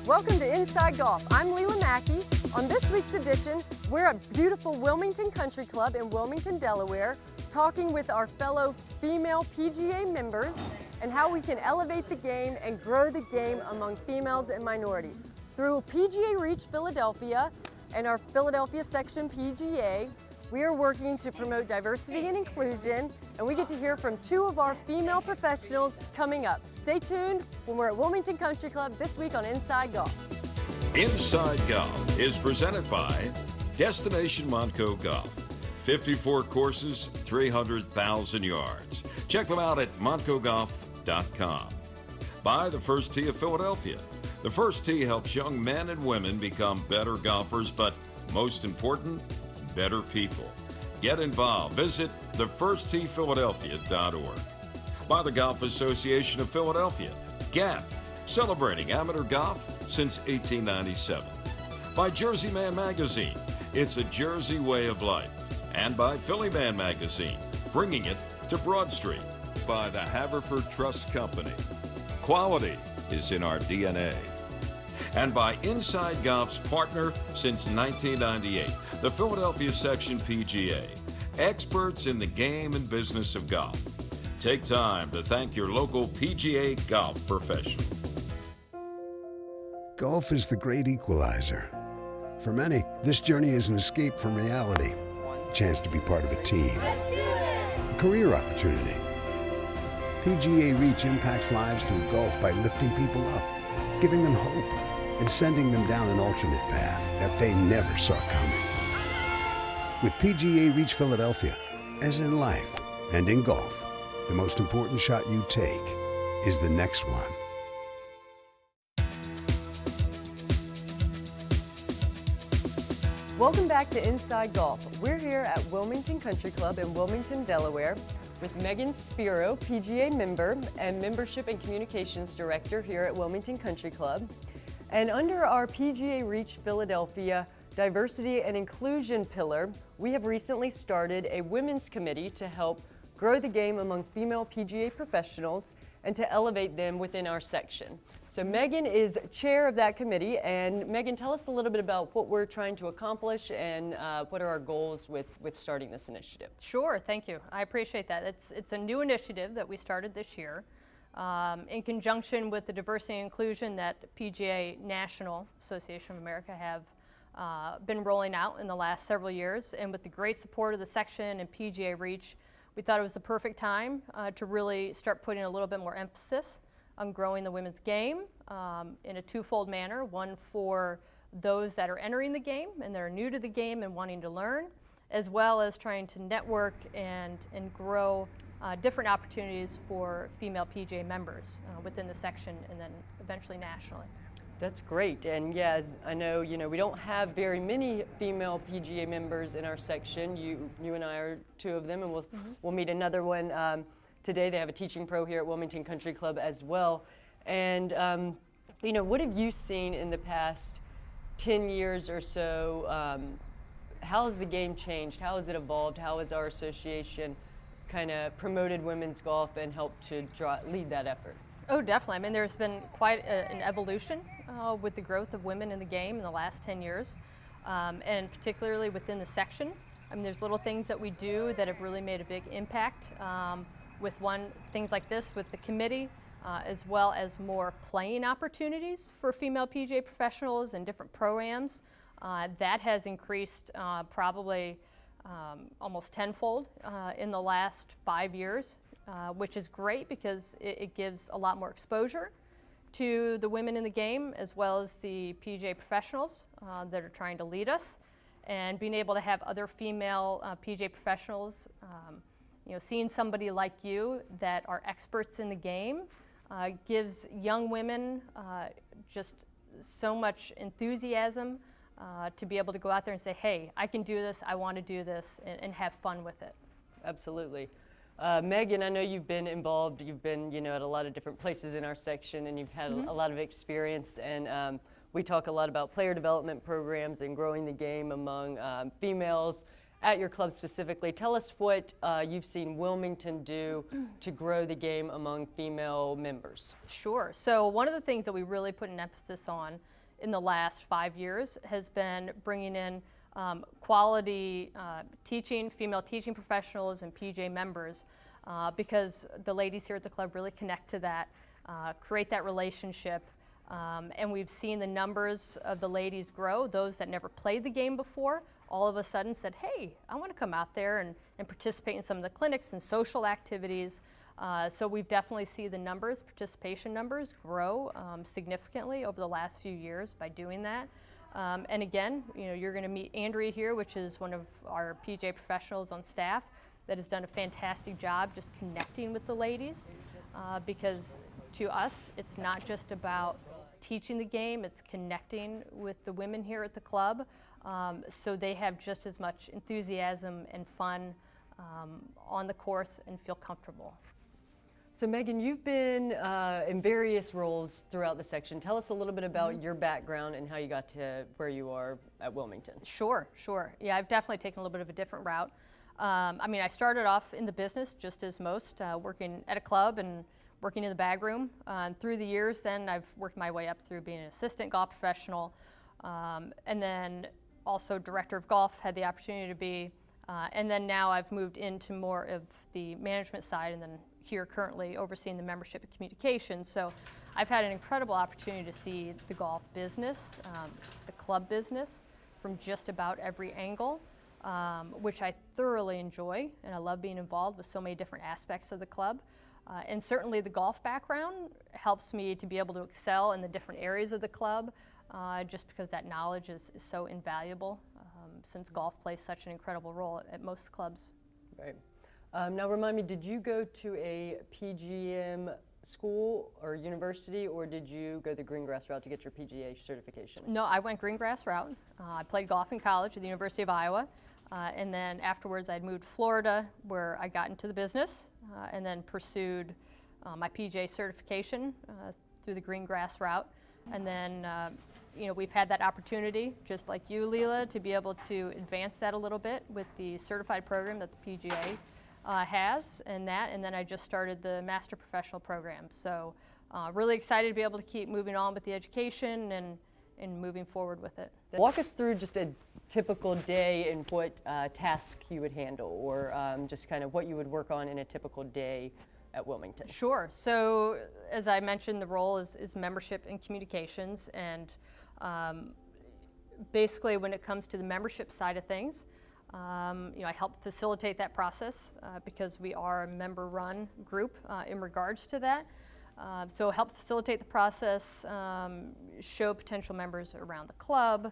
Welcome to Inside Golf. I'm Leela Mackey. On this week's edition, we're at beautiful Wilmington Country Club in Wilmington, Delaware, talking with our fellow female PGA members and how we can elevate the game and grow the game among females and minorities. Through PGA Reach Philadelphia and our Philadelphia Section PGA, we are working to promote diversity and inclusion, and we get to hear from two of our female professionals coming up. Stay tuned when we're at Wilmington Country Club this week on Inside Golf. Inside Golf is presented by Destination Montco Golf. 54 courses, 300,000 yards. Check them out at montcogolf.com. By the First Tee of Philadelphia. The First Tee helps young men and women become better golfers, but most important, better people. Get involved. Visit thefirstteephiladelphia.org. By the Golf Association of Philadelphia, GAP, celebrating amateur golf since 1897. By Jersey Man Magazine, it's a Jersey way of life. And by Philly Man Magazine, bringing it to Broad Street. By the Haverford Trust Company. Quality is in our DNA. And by Inside Golf's partner since 1998, the Philadelphia Section PGA, experts in the game and business of golf. Take time to thank your local PGA golf professional. Golf is the great equalizer. For many, this journey is an escape from reality, a chance to be part of a team, a career opportunity. PGA Reach impacts lives through golf by lifting people up, giving them hope, and sending them down an alternate path that they never saw coming. With PGA Reach Philadelphia, as in life and in golf, the most important shot you take is the next one. Welcome back to Inside Golf. We're here at Wilmington Country Club in Wilmington, Delaware, with Megan Spiro, PGA member and Membership and Communications Director here at Wilmington Country Club. And under our PGA Reach Philadelphia Diversity and Inclusion pillar, we have recently started a women's committee to help grow the game among female PGA professionals and to elevate them within our section. So Megan is chair of that committee, and Megan, tell us a little bit about what we're trying to accomplish and what are our goals with starting this initiative. Sure, thank you. I appreciate that. It's a new initiative that we started this year in conjunction with the diversity and inclusion that PGA National Association of America have been rolling out in the last several years, and with the great support of the section and PGA Reach, we thought it was the perfect time to really start putting a little bit more emphasis on growing the women's game in a twofold manner. One for those that are entering the game and that are new to the game and wanting to learn, as well as trying to network and grow different opportunities for female PGA members within the section and then eventually nationally. That's great, and yeah, as I know, we don't have very many female PGA members in our section. You and I are two of them, and we'll meet another one today. They have a teaching pro here at Wilmington Country Club as well. And what have you seen in the past 10 years or so? How has the game changed? How has it evolved? How has our association kind of promoted women's golf and helped to lead that effort? Oh, definitely. I mean, there's been quite an evolution with the growth of women in the game in the last 10 years, and particularly within the section. I mean, there's little things that we do that have really made a big impact with things like this with the committee, as well as more playing opportunities for female PGA professionals and different programs. That has increased probably almost tenfold in the last 5 years. Which is great because it gives a lot more exposure to the women in the game as well as the PGA professionals that are trying to lead us, and being able to have other female PGA professionals, seeing somebody like you that are experts in the game gives young women just so much enthusiasm to be able to go out there and say, hey, I can do this, I want to do this, and have fun with it. Absolutely. Megan, I know you've been involved, you've been at a lot of different places in our section, and you've had a lot of experience, and we talk a lot about player development programs and growing the game among females at your club specifically, tell us what you've seen Wilmington do to grow the game among female members. Sure. So one of the things that we really put an emphasis on in the last 5 years has been bringing in quality teaching, female teaching professionals and PGA members because the ladies here at the club really connect to that, create that relationship. And we've seen the numbers of the ladies grow. Those that never played the game before all of a sudden said, hey, I want to come out there and participate in some of the clinics and social activities. So we've definitely seen the numbers, participation numbers grow significantly over the last few years by doing that. And again, you're going to meet Andrea here, which is one of our PGA professionals on staff that has done a fantastic job just connecting with the ladies because to us, it's not just about teaching the game, it's connecting with the women here at the club so they have just as much enthusiasm and fun on the course and feel comfortable. So Megan, you've been in various roles throughout the section. Tell us a little bit about your background and how you got to where you are at Wilmington. Sure. Yeah, I've definitely taken a little bit of a different route. I started off in the business just as most, working at a club and working in the bag room. Through the years then I've worked my way up through being an assistant golf professional and then also director of golf, had the opportunity to be, and then now I've moved into more of the management side and then here currently overseeing the membership and communication. So I've had an incredible opportunity to see the golf business, the club business from just about every angle, which I thoroughly enjoy, and I love being involved with so many different aspects of the club. And certainly the golf background helps me to be able to excel in the different areas of the club, just because that knowledge is so invaluable since golf plays such an incredible role at most clubs. Right. Now remind me, did you go to a PGM school or university, or did you go the green grass route to get your PGA certification? No, I went green grass route. I played golf in college at the University of Iowa, and then afterwards I'd moved to Florida where I got into the business and then pursued my PGA certification through the green grass route. And then we've had that opportunity, just like you, Leela, to be able to advance that a little bit with the certified program that the PGA has, and then I just started the Master Professional program. So really excited to be able to keep moving on with the education and moving forward with it. Walk us through just a typical day and what task you would handle, or just kind of what you would work on in a typical day at Wilmington. Sure. So as I mentioned, the role is membership and communications, and basically when it comes to the membership side of things, I help facilitate that process because we are a member-run group in regards to that. So help facilitate the process, show potential members around the club,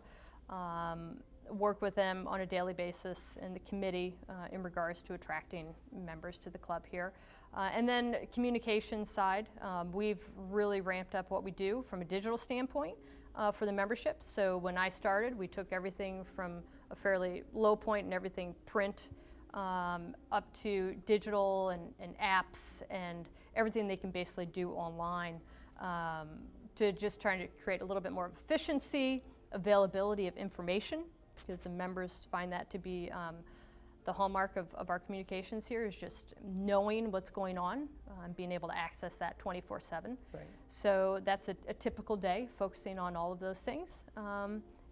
work with them on a daily basis in the committee in regards to attracting members to the club here. And then communication side, we've really ramped up what we do from a digital standpoint for the membership. So when I started, we took everything from a fairly low point and everything print up to digital and apps and everything they can basically do online to just trying to create a little bit more efficiency, availability of information, because the members find that to be the hallmark of our communications here is just knowing what's going on and being able to access that 24/7. Right. So that's a typical day, focusing on all of those things.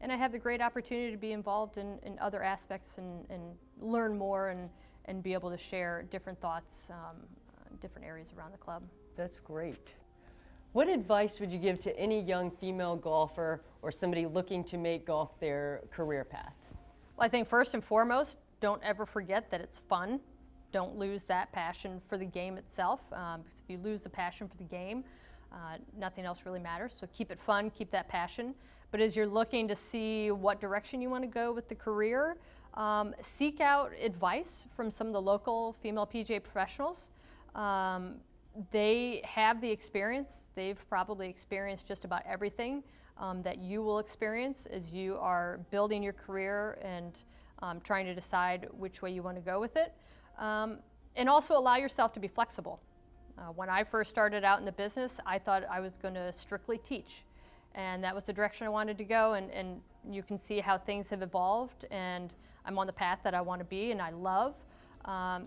And I have the great opportunity to be involved in other aspects and learn more and be able to share different thoughts, different areas around the club. That's great. What advice would you give to any young female golfer or somebody looking to make golf their career path? Well, I think first and foremost, don't ever forget that it's fun. Don't lose that passion for the game itself, because if you lose the passion for the game, nothing else really matters. So keep it fun, keep that passion. But as you're looking to see what direction you want to go with the career, seek out advice from some of the local female PGA professionals. They have the experience. They've probably experienced just about everything that you will experience as you are building your career and trying to decide which way you want to go with it. And also allow yourself to be flexible. When I first started out in the business, I thought I was going to strictly teach. and that was the direction I wanted to go, and you can see how things have evolved, and I'm on the path that I want to be and I love.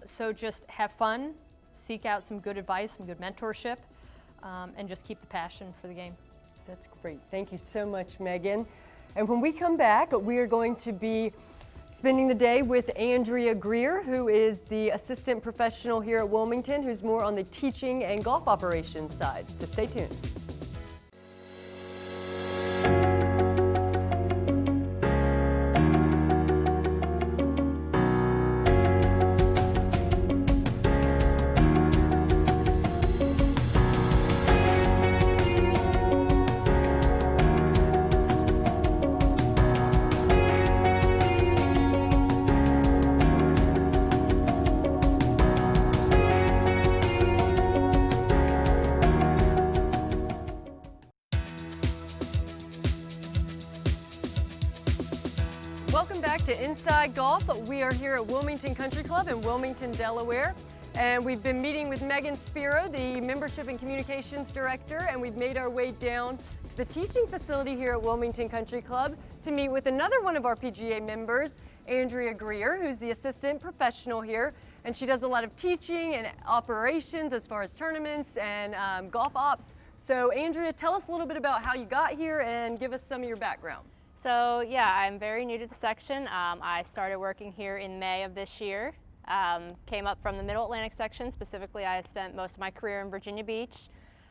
So just have fun, seek out some good advice, some good mentorship, and just keep the passion for the game. That's great. Thank you so much, Megan. And when we come back, we are going to be spending the day with Andrea Greer, who is the assistant professional here at Wilmington, who's more on the teaching and golf operations side. So stay tuned. Welcome back to Inside Golf. We are here at Wilmington Country Club in Wilmington, Delaware. And we've been meeting with Megan Spiro, the Membership and Communications Director, and we've made our way down to the teaching facility here at Wilmington Country Club to meet with another one of our PGA members, Andrea Greer, who's the assistant professional here. And she does a lot of teaching and operations as far as tournaments and golf ops. So Andrea, tell us a little bit about how you got here and give us some of your background. So yeah, I'm very new to the section. I started working here in May of this year. Came up from the Middle Atlantic section. Specifically, I spent most of my career in Virginia Beach.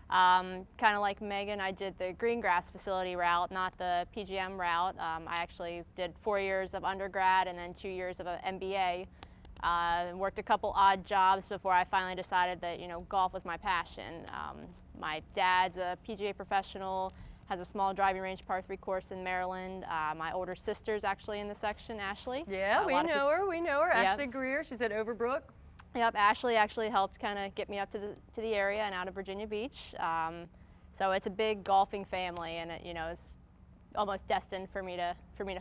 Kind of like Megan, I did the green grass facility route, not the PGM route. I actually did 4 years of undergrad and then 2 years of an MBA. Worked a couple odd jobs before I finally decided that, you know, golf was my passion. My dad's a PGA professional, has a small driving range par 3 course in Maryland. My older sister's actually in the section, Ashley. Yeah, we know her. Yep. Ashley Greer, she's at Overbrook. Yep, Ashley actually helped kind of get me up to the area and out of Virginia Beach. So it's a big golfing family, and it, you know, it's almost destined for me to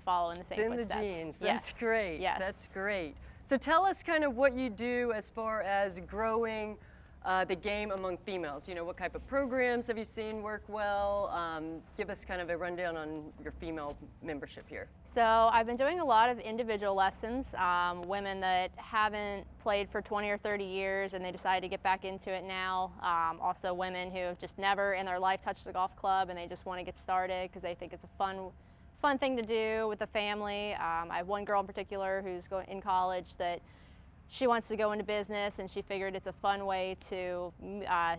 follow in the same footsteps. It's in the genes. Yes. That's great. Yes. That's great. So tell us kind of what you do as far as growing the game among females. You know, what type of programs have you seen work well? Give us kind of a rundown on your female membership here. So I've been doing a lot of individual lessons, women that haven't played for 20 or 30 years and they decided to get back into it now. Also women who have just never in their life touched a golf club and they just want to get started because they think it's a fun thing to do with the family. I have one girl in particular who's in college that she wants to go into business, and she figured it's a fun way to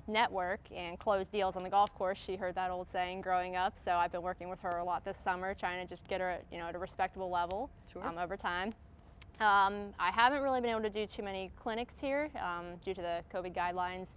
network and close deals on the golf course. She heard that old saying growing up, so I've been working with her a lot this summer, trying to just get her, you know, at a respectable level. Sure. Over time. I haven't really been able to do too many clinics here due to the COVID guidelines.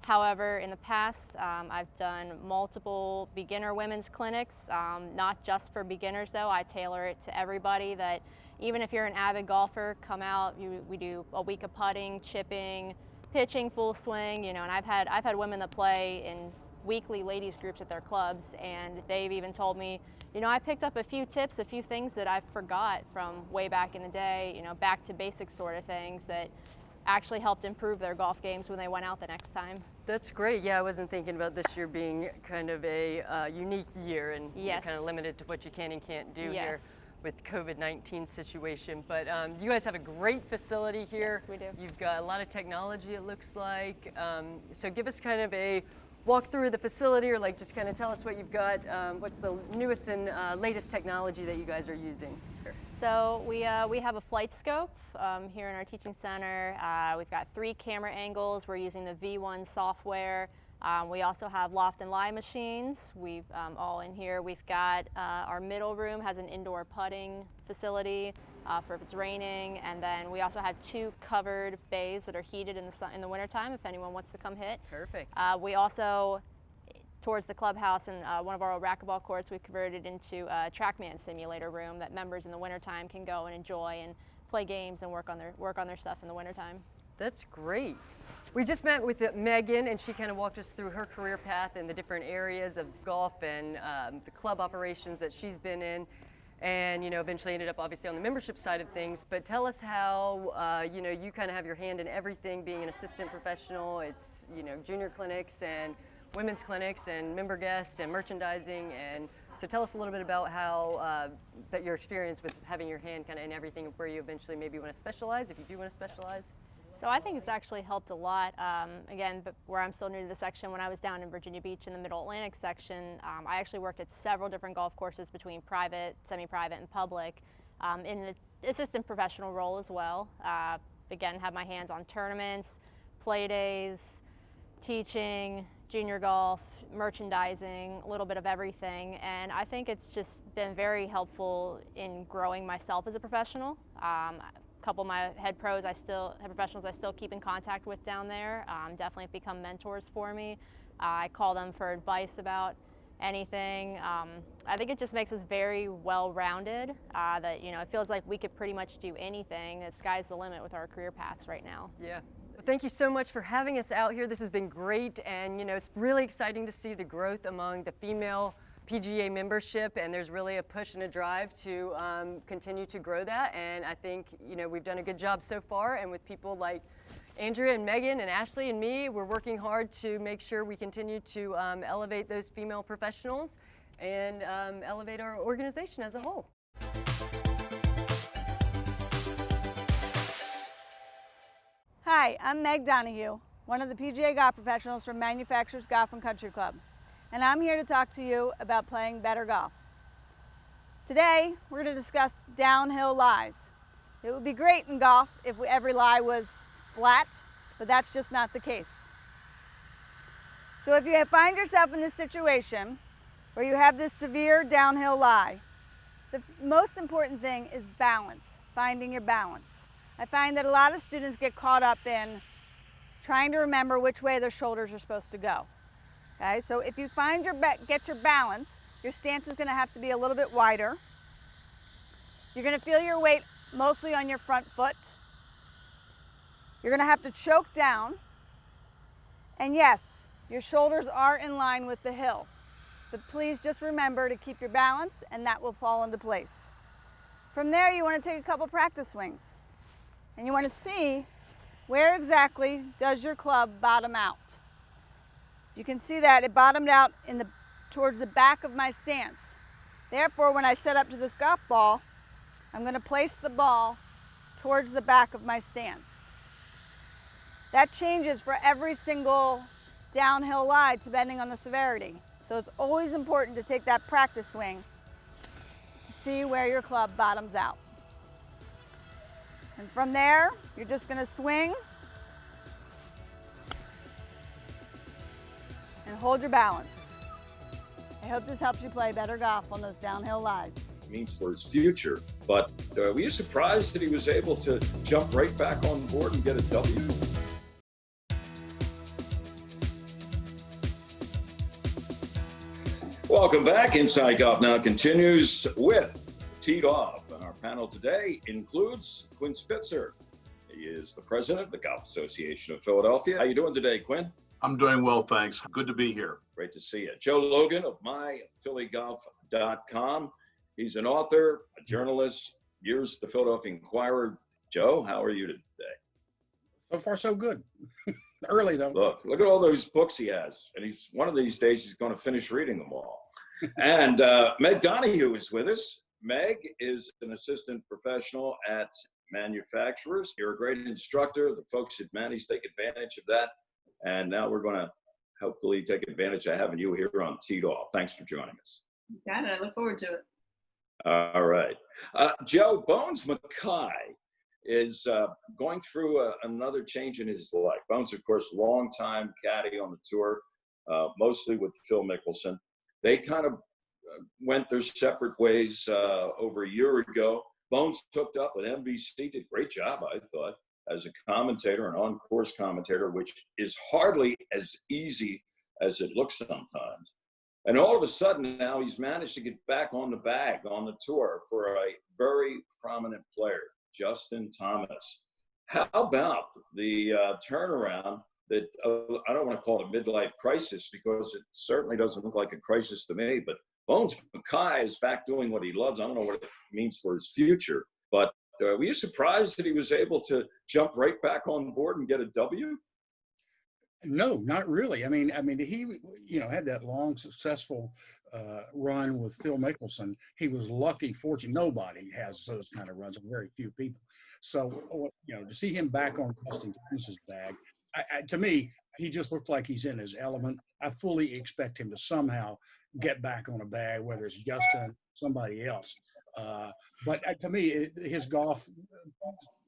However, in the past, I've done multiple beginner women's clinics, not just for beginners though. I tailor it to everybody. That even if you're an avid golfer, come out. We do a week of putting, chipping, pitching, full swing. You know, and I've had women that play in weekly ladies groups at their clubs, and they've even told me, you know, I picked up a few tips, a few things that I forgot from way back in the day. You know, back to basics sort of things that actually helped improve their golf games when they went out the next time. That's great. Yeah, I wasn't thinking about this year being kind of a unique year, and Yes. you're kind of limited to what you can and can't do Yes. here with COVID-19 situation. But you guys have a great facility here. Yes, we do. You've got a lot of technology, it looks like. So give us kind of a walk through the facility, or like just kind of tell us what you've got. What's the newest and latest technology that you guys are using here? So we have a flight scope here in our teaching center. We've got 3 camera angles. We're using the V1 software. We also have loft and lie machines. We've all in here. We've got our middle room has an indoor putting facility for if it's raining, and then we also have 2 covered bays that are heated in the wintertime if anyone wants to come hit. Perfect. We also, towards the clubhouse and one of our old racquetball courts, we've converted into a TrackMan simulator room that members in the wintertime can go and enjoy and play games and work on their stuff in the wintertime. That's great. We just met with Megan, and she kind of walked us through her career path and the different areas of golf and the club operations that she's been in, and you know, eventually ended up obviously on the membership side of things. But tell us how you know, you kind of have your hand in everything, being an assistant professional. It's, you know, junior clinics and women's clinics and member guests and merchandising. And so tell us a little bit about how that your experience with having your hand kind of in everything, where you eventually maybe want to specialize, if you do want to specialize. So I think it's actually helped a lot. Again, but where I'm still new to the section, when I was down in Virginia Beach in the Middle Atlantic section, I actually worked at several different golf courses between private, semi-private, and public, in the assistant professional role as well. Again, have my hands on tournaments, play days, teaching, junior golf, merchandising, a little bit of everything. And I think it's just been very helpful in growing myself as a professional. Couple of my head professionals I still keep in contact with down there. Definitely have become mentors for me. I call them for advice about anything. I think it just makes us very well-rounded, that, you know, it feels like we could pretty much do anything. The sky's the limit with our career paths right now. Yeah. Well, thank you so much for having us out here. This has been great, and you know, it's really exciting to see the growth among the female PGA membership, and there's really a push and a drive to continue to grow that. And I think, you know, we've done a good job so far, and with people like Andrea and Megan and Ashley and me, we're working hard to make sure we continue to elevate those female professionals and elevate our organization as a whole. Hi, I'm Meg Donahue, one of the PGA golf professionals from Manufacturers Golf and Country Club, and I'm here to talk to you about playing better golf. Today, we're going to discuss downhill lies. It would be great in golf if every lie was flat, but that's just not the case. So if you find yourself in this situation where you have this severe downhill lie, the most important thing is balance, finding your balance. I find that a lot of students get caught up in trying to remember which way their shoulders are supposed to go. Okay, so if you get your balance, your stance is going to have to be a little bit wider. You're going to feel your weight mostly on your front foot. You're going to have to choke down. And yes, your shoulders are in line with the hill. But please just remember to keep your balance, and that will fall into place. From there, you want to take a couple practice swings. And you want to see where exactly does your club bottom out. You can see that it bottomed out towards the back of my stance. Therefore, when I set up to this golf ball, I'm going to place the ball towards the back of my stance. That changes for every single downhill lie depending on the severity. So it's always important to take that practice swing to see where your club bottoms out. And from there, you're just going to swing and hold your balance. I hope this helps you play better golf on those downhill lies. Means for his future, but were you surprised that he was able to jump right back on board and get a W? Welcome back. Inside Golf Now continues with Teed Off. And our panel today includes Quinn Spitzer. He is the president of the Golf Association of Philadelphia. How you doing today, Quinn? I'm doing well, thanks. Good to be here. Great to see you. Joe Logan of myphillygolf.com. He's an author, a journalist, years at the Philadelphia Inquirer. Joe, how are you today? So far, so good. Early, though. Look at all those books he has. And he's one of these days, he's going to finish reading them all. And Meg Donahue is with us. Meg is an assistant professional at Manufacturers. You're a great instructor. The folks at Manny's take advantage of that. And now we're going to hopefully take advantage of having you here on Teed Off. Thanks for joining us. Got it. I look forward to it. All right. Joe, Bones Mackay is going through another change in his life. Bones, of course, longtime caddy on the tour, mostly with Phil Mickelson. They kind of went their separate ways over a year ago. Bones hooked up with NBC, did a great job, I thought, as a commentator, an on-course commentator, which is hardly as easy as it looks sometimes. And all of a sudden now he's managed to get back on the bag on the tour for a very prominent player, Justin Thomas. How about the turnaround that, I don't want to call it a midlife crisis because it certainly doesn't look like a crisis to me, but Bones Mackay is back doing what he loves. I don't know what it means for his future, but were you surprised that he was able to jump right back on board and get a W? No, not really. I mean, he, had that long, successful run with Phil Mickelson. He was lucky, fortunate. Nobody has those kind of runs, very few people. So, to see him back on Dustin Thomas's bag, to me, he just looked like he's in his element. I fully expect him to somehow get back on a bag, whether it's Justin, somebody else. But to me, his golf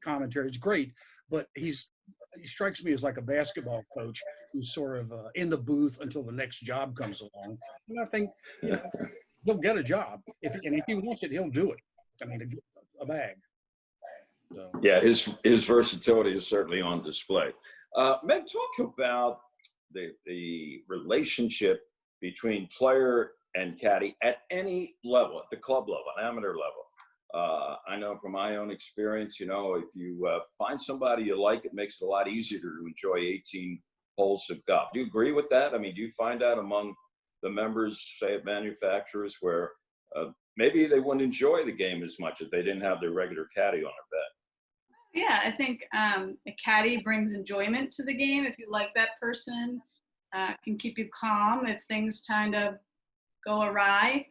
commentary is great, but he strikes me as like a basketball coach who's sort of in the booth until the next job comes along. And I think he'll get a job and if he wants it, he'll do it. I mean, a bag. So. Yeah, his versatility is certainly on display. Meg, talk about the relationship between player and caddy at any level, at the club level, amateur level. I know from my own experience, if you find somebody you like, it makes it a lot easier to enjoy 18 holes of golf. Do you agree with that? I mean, do you find out among the members, say, at manufacturers, where maybe they wouldn't enjoy the game as much if they didn't have their regular caddy on their bed? Yeah, I think a caddy brings enjoyment to the game. If you like that person, can keep you calm if things kind of go awry.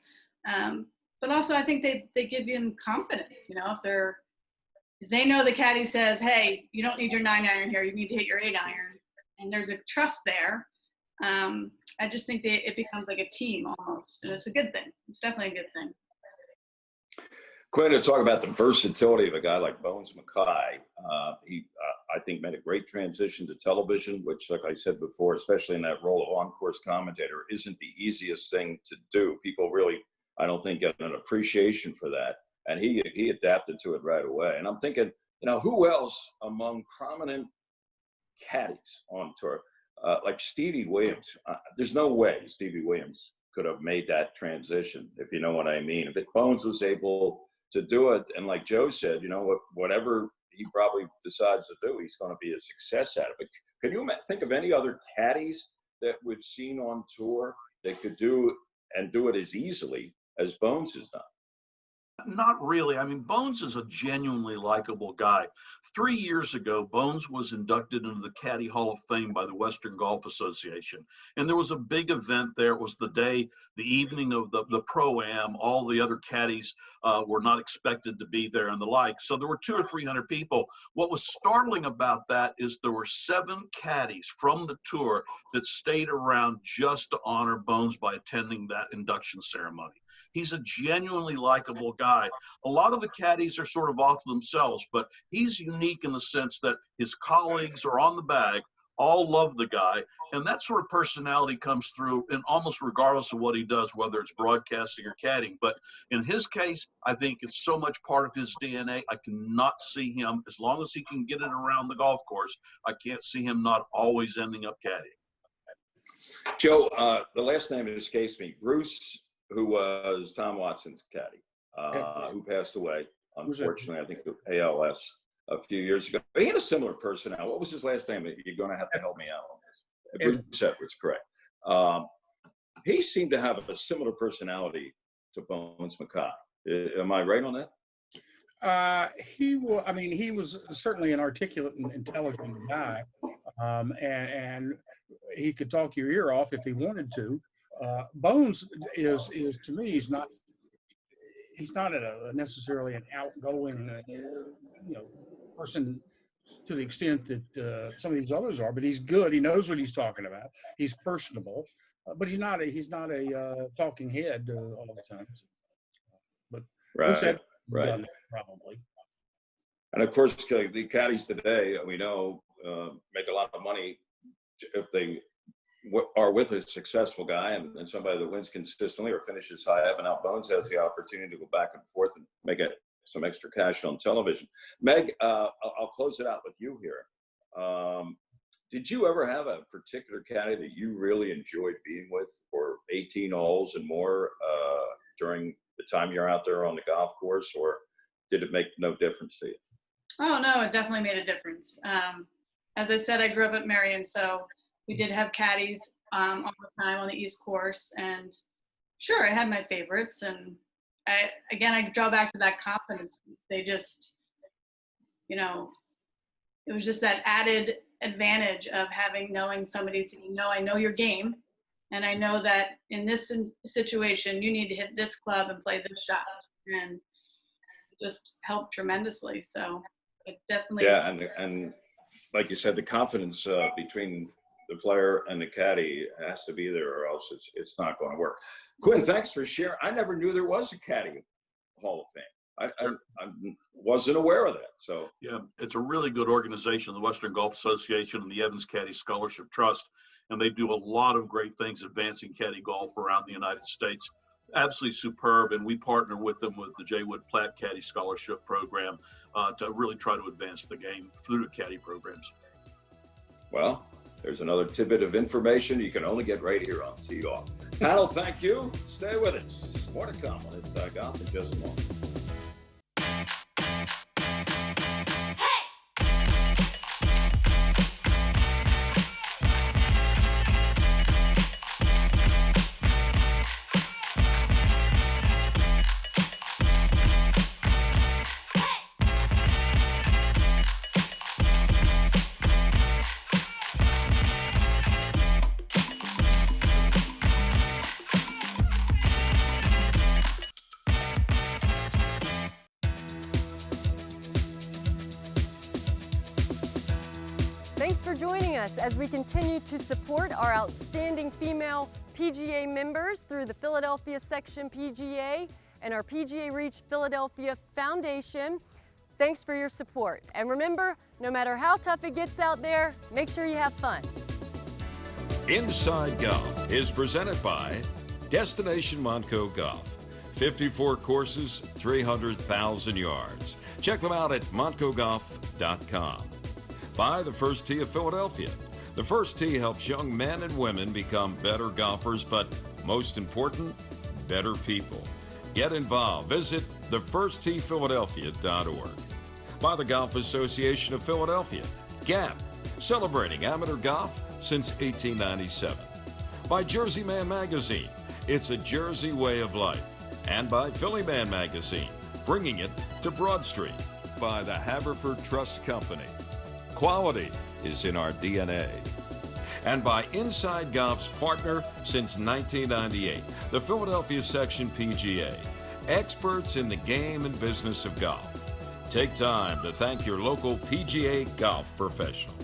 But also, I think they give you confidence. If they know the caddy says, "Hey, you don't need your 9-iron here. You need to hit your 8-iron," and there's a trust there. I just think it becomes like a team almost, and it's a good thing. It's definitely a good thing. Quinn, to talk about the versatility of a guy like Bones Mackay, he, I think, made a great transition to television, which, like I said before, especially in that role of on-course commentator, isn't the easiest thing to do. People really, I don't think, get an appreciation for that, and he adapted to it right away. And I'm thinking, who else among prominent caddies on tour, like Stevie Williams? There's no way Stevie Williams could have made that transition, if you know what I mean. If Bones was able to do it, and like Joe said, whatever he probably decides to do, he's going to be a success at it. But can you think of any other caddies that we've seen on tour that could do it as easily as Bones has done? Not really. I mean, Bones is a genuinely likable guy. 3 years ago, Bones was inducted into the Caddy Hall of Fame by the Western Golf Association. And there was a big event there. It was the evening of the Pro-Am. All the other caddies were not expected to be there and the like. So there were 200 or 300 people. What was startling about that is there were 7 caddies from the tour that stayed around just to honor Bones by attending that induction ceremony. He's a genuinely likable guy. A lot of the caddies are sort of off themselves, but he's unique in the sense that his colleagues are on the bag, all love the guy, and that sort of personality comes through in almost regardless of what he does, whether it's broadcasting or caddying. But in his case, I think it's so much part of his DNA. I cannot see him, as long as he can get it around the golf course, I can't see him not always ending up caddying. Joe, the last name escapes me. Bruce, who was Tom Watson's caddy, who passed away, unfortunately, I think the ALS a few years ago. But he had a similar personality. What was his last name? You're going to have to help me out on this. Bruce Edwards, correct. He seemed to have a similar personality to Bones Mackay. Am I right on that? He was certainly an articulate and intelligent guy, and he could talk your ear off if he wanted to. Bones is to me, he's not necessarily an outgoing person to the extent that some of these others are, but he's good. He knows what he's talking about. He's personable, but he's not a talking head all the time. But right. Probably. And of course, the caddies today, we know, make a lot of money if they are with a successful guy and somebody that wins consistently or finishes high up. And now Bones has the opportunity to go back and forth and make some extra cash on television. Meg, I'll close it out with you here. Did you ever have a particular caddy that you really enjoyed being with for 18 holes and more during the time you're out there on the golf course, or did it make no difference to you? Oh, no, it definitely made a difference. As I said, I grew up at Marion, so we did have caddies all the time on the East Course, and sure, I had my favorites. And I draw back to that confidence piece. They just, it was just that added advantage of knowing somebody saying, no, I know your game. And I know that in this situation, you need to hit this club and play this shot. And it just helped tremendously. So it definitely. Yeah, and like you said, the confidence between the player and the caddy has to be there, or else it's not going to work. Quinn, thanks for sharing. I never knew there was a caddy Hall of Fame. I wasn't aware of that. So yeah, it's a really good organization, the Western Golf Association and the Evans Caddy Scholarship Trust, and they do a lot of great things advancing caddy golf around the United States. Absolutely superb, and we partner with them with the J. Wood Platt Caddy Scholarship Program to really try to advance the game through the caddy programs. Well, there's another tidbit of information you can only get right here on Tee Off. Panel, thank you. Stay with us. More to come on Inside Golf in just a moment. Thanks for joining us as we continue to support our outstanding female PGA members through the Philadelphia Section PGA and our PGA Reach Philadelphia Foundation. Thanks for your support. And remember, no matter how tough it gets out there, make sure you have fun. Inside Golf is presented by Destination Montco Golf. 54 courses, 300,000 yards. Check them out at montcogolf.com. By the First Tee of Philadelphia. The First Tee helps young men and women become better golfers, but most important, better people. Get involved. Visit thefirsttphiladelphia.org. By the Golf Association of Philadelphia, GAP, celebrating amateur golf since 1897. By Jersey Man Magazine, it's a Jersey way of life. And by Philly Man Magazine, bringing it to Broad Street. By the Haverford Trust Company. Quality is in our DNA. And by Inside Golf's partner since 1998, the Philadelphia Section PGA, experts in the game and business of golf. Take time to thank your local PGA golf professional.